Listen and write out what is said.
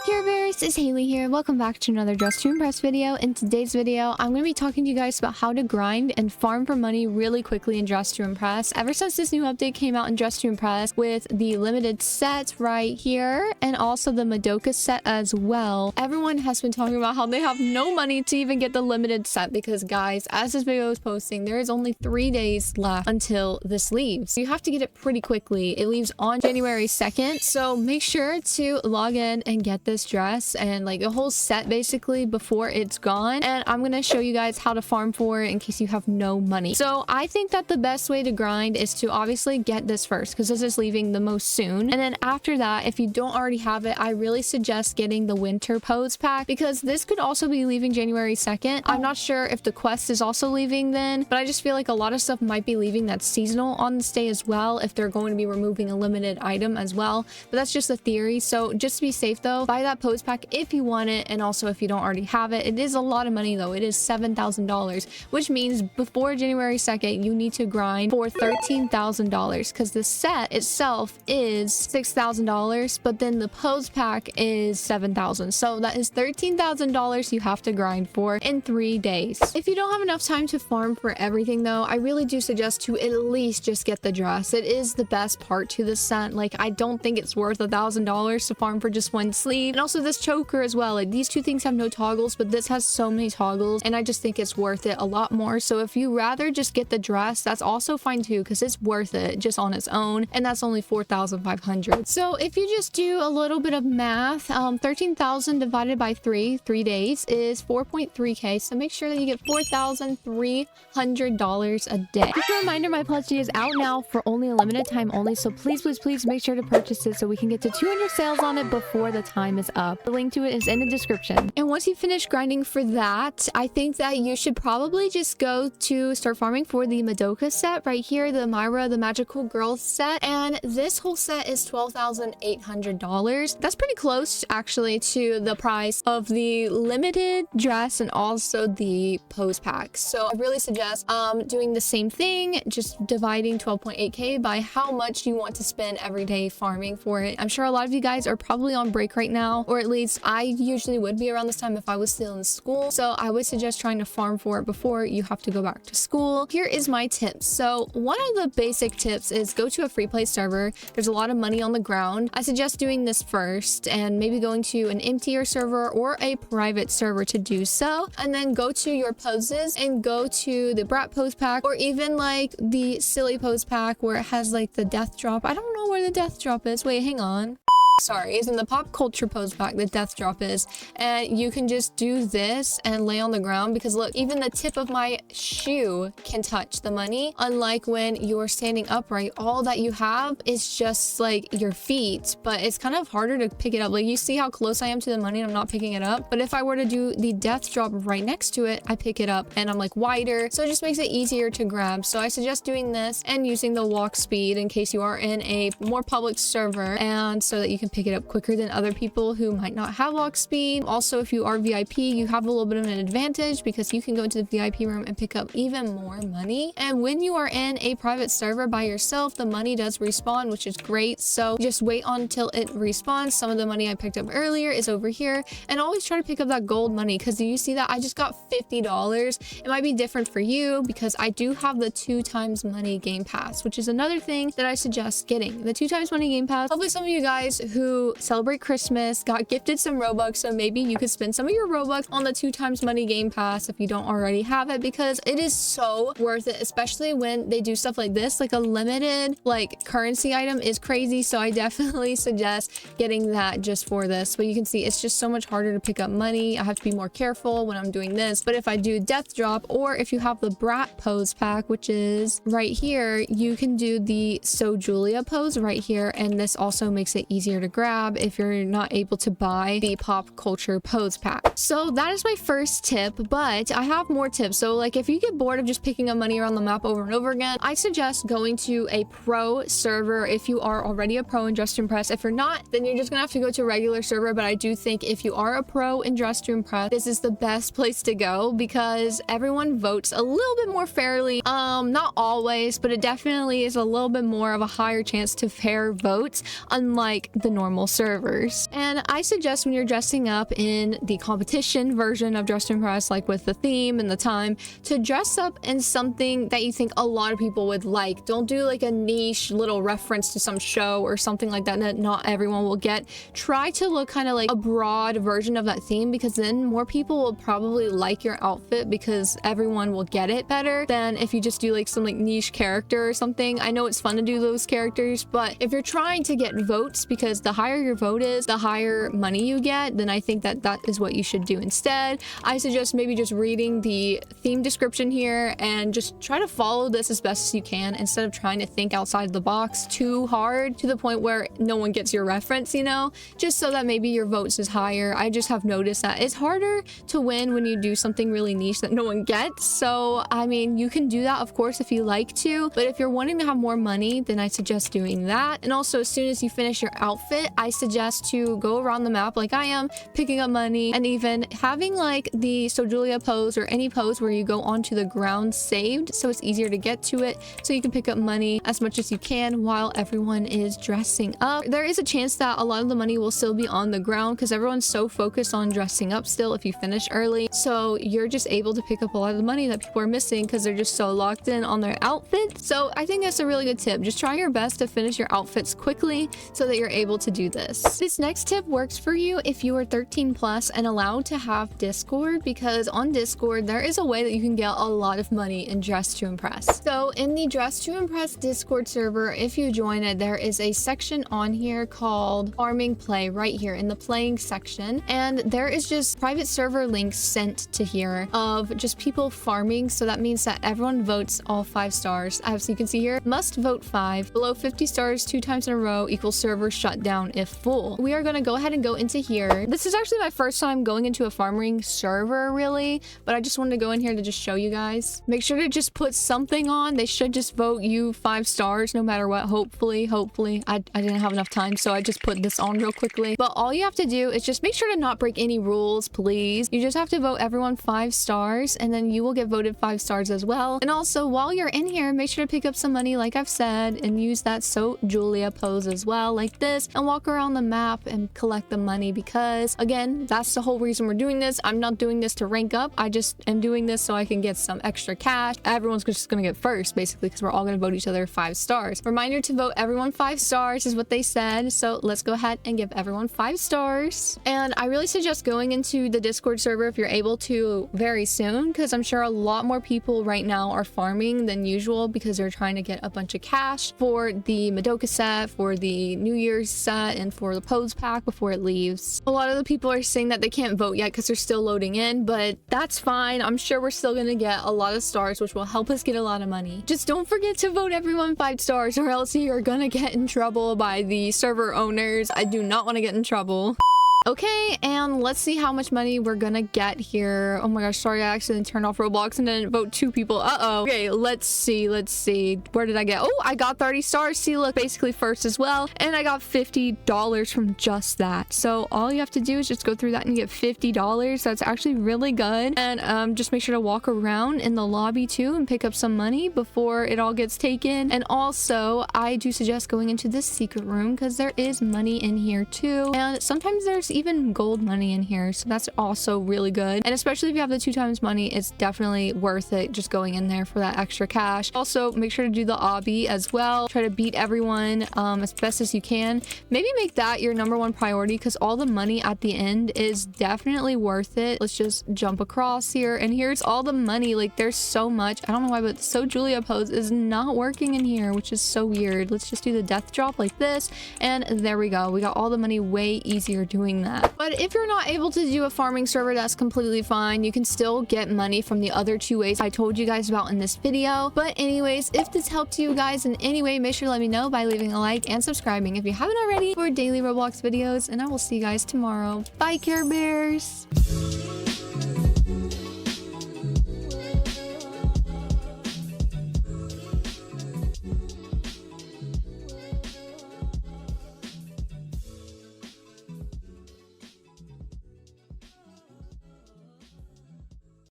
Care Bears, it's Haley here. Welcome back to another Dress to Impress video. In today's video, I'm going to be talking to you guys about how to grind and farm for money really quickly in Dress to Impress. Ever since this new update came out in Dress to Impress with the limited set right here and also the Madoka set as well, everyone has been talking about how they have no money to even get the limited set because, guys, as this video is posting, there is only 3 days left until this leaves. You have to get it pretty quickly. It leaves on January 2nd, so make sure to log in and get this dress and like a whole set basically before it's gone. And I'm gonna show you guys how to farm for it in case you have no money. So I think that the best way to grind is to obviously get this first because this is leaving the most soon. And then after that, if you don't already have it, I really suggest getting the winter pose pack because this could also be leaving January 2nd. I'm not sure if the quest is also leaving then, but I just feel like a lot of stuff might be leaving that's seasonal on this day as well if they're going to be removing a limited item as well. But that's just a theory. So just to be safe though, buy that pose pack if you want it, and also if you don't already have it. It is a lot of money though. It is $7,000, which means before January 2nd you need to grind for $13,000 because the set itself is $6,000, but then the pose pack is $7,000. So that is $13,000 you have to grind for in 3 days. If you don't have enough time to farm for everything though, I really do suggest to at least just get the dress. It is the best part to the set. Like, I don't think it's worth $1,000 to farm for just one sleeve. And also this choker as well. Like, these two things have no toggles, but this has so many toggles, and I just think it's worth it a lot more. So if you rather just get the dress, that's also fine too because it's worth it just on its own, and that's only 4,500. So if you just do a little bit of math, 13,000 divided by 3 days is 4.3k. So make sure that you get $4,300 a day. Just a reminder, my plushie is out now for only a limited time only, so please make sure to purchase it so we can get to 200 sales on it before the time is up. The link to it is in the description. And once you finish grinding for that, I think that you should probably just go to start farming for the Madoka set right here, the Myra, the magical girl set. And this whole set is $12,800. That's pretty close actually to the price of the limited dress and also the pose pack. So I really suggest doing the same thing, just dividing 12.8k by how much you want to spend every day farming for it. I'm sure a lot of you guys are probably on break right now, or at least I usually would be around this time if I was still in school. So I would suggest trying to farm for it before you have to go back to school. Here is my tips. So one of the basic tips is go to a free play server. There's a lot of money on the ground. I suggest doing this first and maybe going to an emptier server or a private server to do so. And then go to your poses and go to the brat pose pack, or even like the silly pose pack where it has like the death drop. I don't know where the death drop is. Wait, hang on. Sorry, is in the pop culture pose pack, the death drop is, and you can just do this and lay on the ground because look, even the tip of my shoe can touch the money, unlike when you're standing upright. All that you have is just like your feet, but it's kind of harder to pick it up. Like, you see how close I am to the money and I'm not picking it up, but if I were to do the death drop right next to it, I pick it up and I'm like wider, so it just makes it easier to grab. So I suggest doing this and using the walk speed in case you are in a more public server, and so that you can pick it up quicker than other people who might not have walk speed. Also, if you are VIP, you have a little bit of an advantage because you can go into the VIP room and pick up even more money. And when you are in a private server by yourself, the money does respawn, which is great. So just wait until it respawns. Some of the money I picked up earlier is over here, and always try to pick up that gold money because you see that I just got $50. It might be different for you because I do have the 2 times money game pass, which is another thing that I suggest getting. The 2 times money game pass. Hopefully some of you guys who celebrate Christmas got gifted some Robux, so maybe you could spend some of your Robux on the 2 times money game pass if you don't already have it, because it is so worth it, especially when they do stuff like this. Like a limited like currency item is crazy, so I definitely suggest getting that just for this. But you can see it's just so much harder to pick up money. I have to be more careful when I'm doing this. But if I do death drop, or if you have the brat pose pack, which is right here, you can do the So Julia pose right here, and this also makes it easier to grab if you're not able to buy the pop culture pose pack. So that is my first tip, but I have more tips. So like, if you get bored of just picking up money around the map over and over again, I suggest going to a pro server if you are already a pro in Dress to Impress. If you're not, then you're just gonna have to go to a regular server. But I do think if you are a pro in Dress to Impress, this is the best place to go because everyone votes a little bit more fairly. Not always, but it definitely is a little bit more of a higher chance to fair votes, unlike the normal servers. And I suggest when you're dressing up in the competition version of Dress to Impress, like with the theme and the time, to dress up in something that you think a lot of people would like. Don't do like a niche little reference to some show or something like that that not everyone will get. Try to look kind of like a broad version of that theme, because then more people will probably like your outfit because everyone will get it better than if you just do like some like niche character or something. I know it's fun to do those characters, but if you're trying to get votes, because the higher your vote is, the higher money you get, then I think that that is what you should do instead. I suggest maybe just reading the theme description here and just try to follow this as best as you can, instead of trying to think outside the box too hard to the point where no one gets your reference, you know, just so that maybe your votes is higher. I just have noticed that it's harder to win when you do something really niche that no one gets. So I mean, you can do that of course if you like to, but if you're wanting to have more money, then I suggest doing that. And also, as soon as you finish your outfit, I suggest to go around the map like I am, picking up money, and even having like the 𝘾𝙧𝙚𝙙𝙪 pose or any pose where you go onto the ground saved, so it's easier to get to it, so you can pick up money as much as you can while everyone is dressing up. There is a chance that a lot of the money will still be on the ground because everyone's so focused on dressing up still if you finish early, so you're just able to pick up a lot of the money that people are missing because they're just so locked in on their outfit. So I think that's a really good tip. Just try your best to finish your outfits quickly so that you're able to do this. This next tip works for you if you are 13 plus and allowed to have Discord, because on Discord there is a way that you can get a lot of money in Dress to Impress. So in the Dress to Impress Discord server, if you join it, there is a section on here called Farming Play right here in the playing section, and there is just private server links sent to here of just people farming. So that means that everyone votes all 5 stars. As you can see here, must vote 5. Below 50 stars 2 times in a row equals server shut down if full. We are going to go ahead and go into here. This is actually my first time going into a farming server really, but I just wanted to go in here to just show you guys. Make sure to just put something on. They should just vote you 5 stars no matter what. Hopefully. I didn't have enough time, so I just put this on real quickly. But all you have to do is just make sure to not break any rules, please. You just have to vote everyone 5 stars, and then you will get voted 5 stars as well. And also, while you're in here, make sure to pick up some money like I've said, and use that 𝘾𝙧𝙚𝙪 pose as well, like this, and walk around the map and collect the money, because again, that's the whole reason we're doing this. I'm not doing this to rank up. I just am doing this so I can get some extra cash. Everyone's just gonna get first basically, because we're all gonna vote each other 5 stars. Reminder to vote everyone 5 stars is what they said, so let's go ahead and give everyone 5 stars. And I really suggest going into the Discord server if you're able to very soon, because I'm sure a lot more people right now are farming than usual because they're trying to get a bunch of cash for the Madoka set, for the New Year's set, and for the pose pack before it leaves. A lot of the people are saying that they can't vote yet because they're still loading in, but that's fine. I'm sure we're still gonna get a lot of stars, which will help us get a lot of money. Just don't forget to vote everyone 5 stars, or else you're gonna get in trouble by the server owners. I do not want to get in trouble. Okay, and let's see how much money we're gonna get here. Oh my gosh, sorry, I accidentally turned off Roblox and didn't vote 2 people. Uh-oh. Okay, let's see. Where did I get? Oh, I got 30 stars. See, look, basically first as well. And I got $50 from just that. So all you have to do is just go through that and get $50. That's actually really good. And just make sure to walk around in the lobby too and pick up some money before it all gets taken. And also, I do suggest going into this secret room because there is money in here too. And sometimes there's even gold money in here, so that's also really good. And especially if you have the 2 times money, it's definitely worth it just going in there for that extra cash. Also, make sure to do the obby as well. Try to beat everyone as best as you can. Maybe make that your #1 priority, because all the money at the end is definitely worth it. Let's just jump across here, and here's all the money. Like, there's so much. I don't know why, but the 𝘾𝙧𝙚𝙪𝙪 pose is not working in here, which is so weird. Let's just do the death drop like this, and there we go. We got all the money way easier doing that. But if you're not able to do a farming server, that's completely fine. You can still get money from the other 2 ways I told you guys about in this video. But anyways, if this helped you guys in any way, make sure to let me know by leaving a like and subscribing if you haven't already for daily Roblox videos, and I will see you guys tomorrow. Bye, Care Bears.